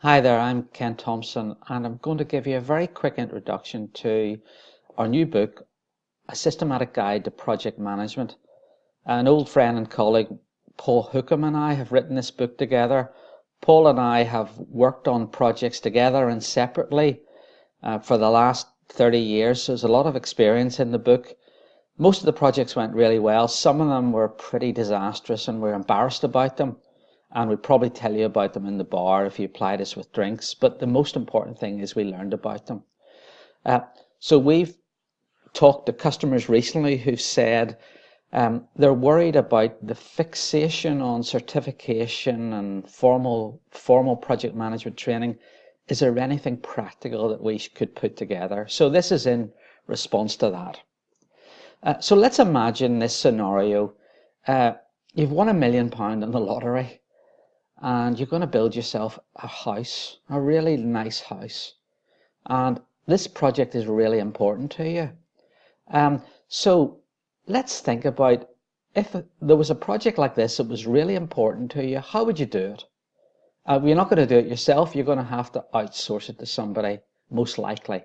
Hi there, I'm Ken Thompson, and I'm going to give you a very quick introduction to our new book, A Systematic Guide to Project Management. An old friend and colleague, Paul Hookham, and I have written this book together. Paul and I have worked on projects together and separately for the last 30 years, so there's a lot of experience in the book. Most of the projects went really well. Some of them were pretty disastrous and we're embarrassed about them. And we'd probably tell you about them in the bar if you applied us with drinks. But the most important thing is we learned about them. So we've talked to customers recently who've said they're worried about the fixation on certification and formal project management training. Is there anything practical that we could put together? So this is in response to that. So let's imagine this scenario. You've won £1 million in the lottery. And you're going to build yourself a house, a really nice house. And this project is really important to you. So let's think about if there was a project like this that was really important to you, how would you do it? You're not going to do it yourself. You're going to have to outsource it to somebody, most likely.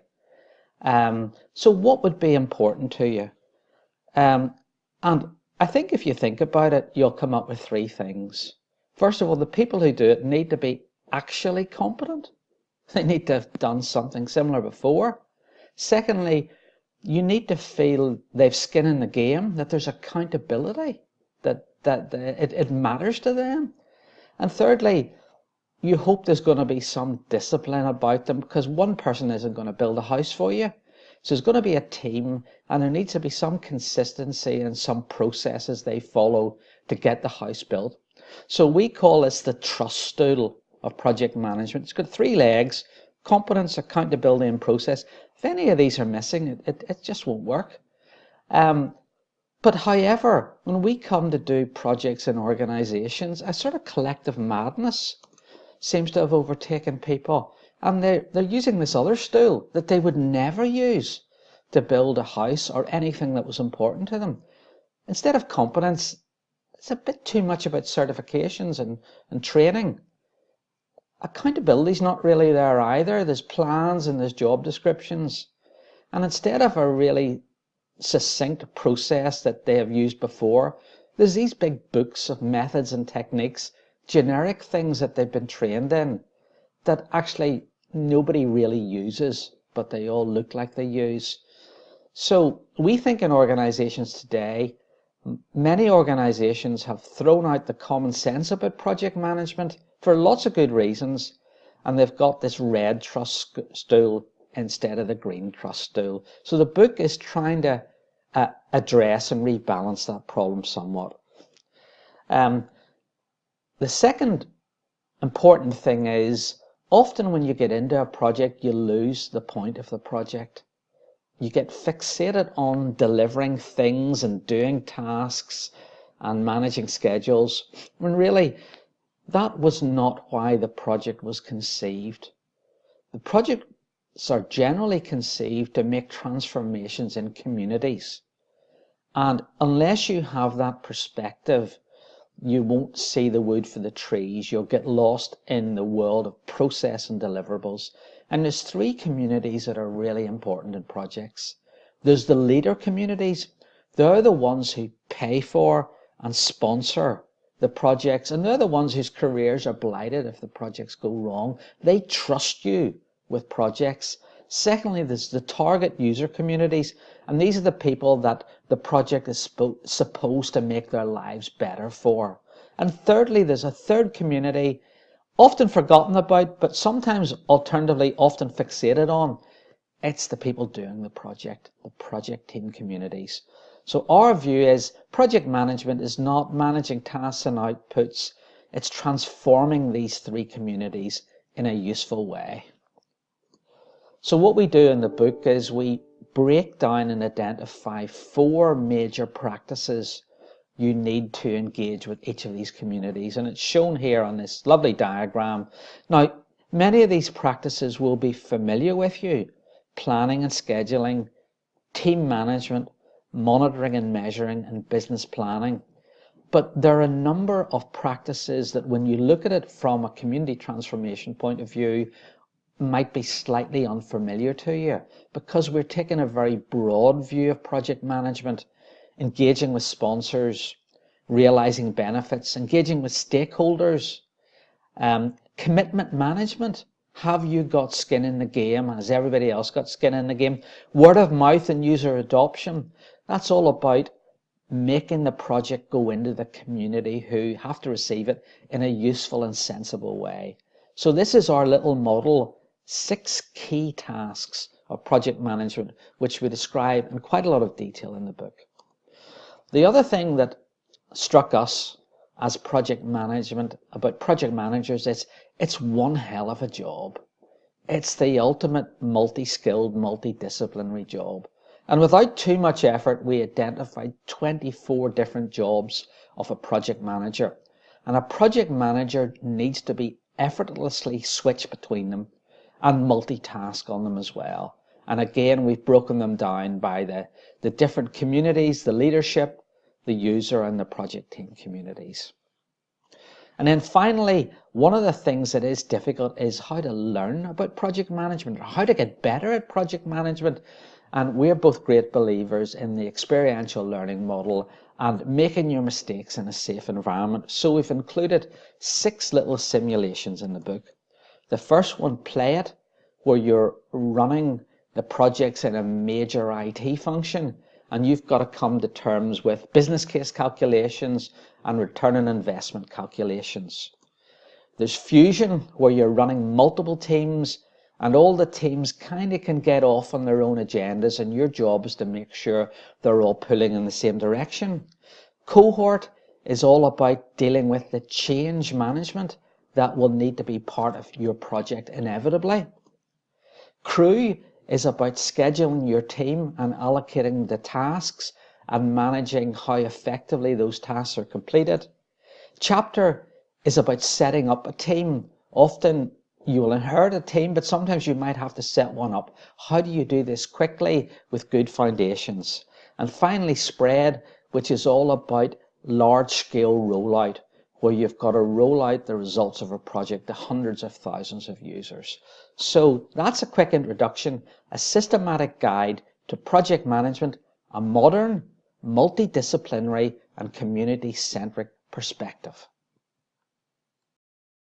So what would be important to you? And I think if you think about it, you'll come up with three things. First of all, the people who do it need to be actually competent. They need to have done something similar before. Secondly, you need to feel they've skin in the game, that there's accountability, that it matters to them. And thirdly, you hope there's going to be some discipline about them, because one person isn't going to build a house for you. So there's going to be a team, and there needs to be some consistency and some processes they follow to get the house built. So we call this the trust stool of project management. It's got three legs: competence, accountability, and process. If any of these are missing, it just won't work. But however, when we come to do projects in organizations, a sort of collective madness seems to have overtaken people. And they're using this other stool that they would never use to build a house or anything that was important to them. Instead of competence, it's a bit too much about certifications and training. Accountability's not really there either. There's plans and there's job descriptions. And instead of a really succinct process that they have used before, there's these big books of methods and techniques, generic things that they've been trained in, that actually nobody really uses, but they all look like they use. So we think in organizations today, many organizations have thrown out the common sense about project management for lots of good reasons, and they've got this red trust stool instead of the green trust stool. So the book is trying to address and rebalance that problem somewhat. The second important thing is, often when you get into a project, you lose the point of the project. You get fixated on delivering things and doing tasks and managing schedules, when really that was not why the project was conceived. The projects are generally conceived to make transformations in communities. And unless you have that perspective, you won't see the wood for the trees. You'll get lost in the world of process and deliverables. And there's three communities that are really important in projects. There's the leader communities. They're the ones who pay for and sponsor the projects, and they're the ones whose careers are blighted if the projects go wrong. They trust you with projects. Secondly, there's the target user communities, and these are the people that the project is supposed to make their lives better for. And thirdly, there's a third community, often forgotten about, but sometimes alternatively often fixated on. It's the people doing the project team communities. So our view is project management is not managing tasks and outputs. It's transforming these three communities in a useful way. So what we do in the book is we break down and identify 4 major practices you need to engage with each of these communities. And it's shown here on this lovely diagram. Now, many of these practices will be familiar with you: planning and scheduling, team management, monitoring and measuring, and business planning. But there are a number of practices that when you look at it from a community transformation point of view might be slightly unfamiliar to you, because we're taking a very broad view of project management, engaging with sponsors, realizing benefits, engaging with stakeholders, commitment management. Have you got skin in the game? Has everybody else got skin in the game? Word of mouth and user adoption. That's all about making the project go into the community who have to receive it in a useful and sensible way. So this is our little model, 6 key tasks of project management, which we describe in quite a lot of detail in the book. The other thing that struck us as project management about project managers is it's one hell of a job. It's the ultimate multi-skilled, multidisciplinary job. And without too much effort, we identified 24 different jobs of a project manager. And a project manager needs to be effortlessly switch between them and multitask on them as well. And again, we've broken them down by the different communities, the leadership, the user, and the project team communities. And then finally, one of the things that is difficult is how to learn about project management, or how to get better at project management. And we're both great believers in the experiential learning model and making your mistakes in a safe environment. So we've included 6 little simulations in the book. The first one, Play It, where you're running the projects in a major IT function and you've got to come to terms with business case calculations and return on investment calculations. There's Fusion, where you're running multiple teams and all the teams kind of can get off on their own agendas, and your job is to make sure they're all pulling in the same direction. Cohort is all about dealing with the change management that will need to be part of your project inevitably. Crew is about scheduling your team and allocating the tasks and managing how effectively those tasks are completed. Chapter is about setting up a team. Often you will inherit a team, but sometimes you might have to set one up. How do you do this quickly with good foundations? And finally, Spread, which is all about large-scale rollout, where you've got to roll out the results of a project to hundreds of thousands of users. So that's a quick introduction, a systematic guide to project management, a modern, multidisciplinary and community-centric perspective.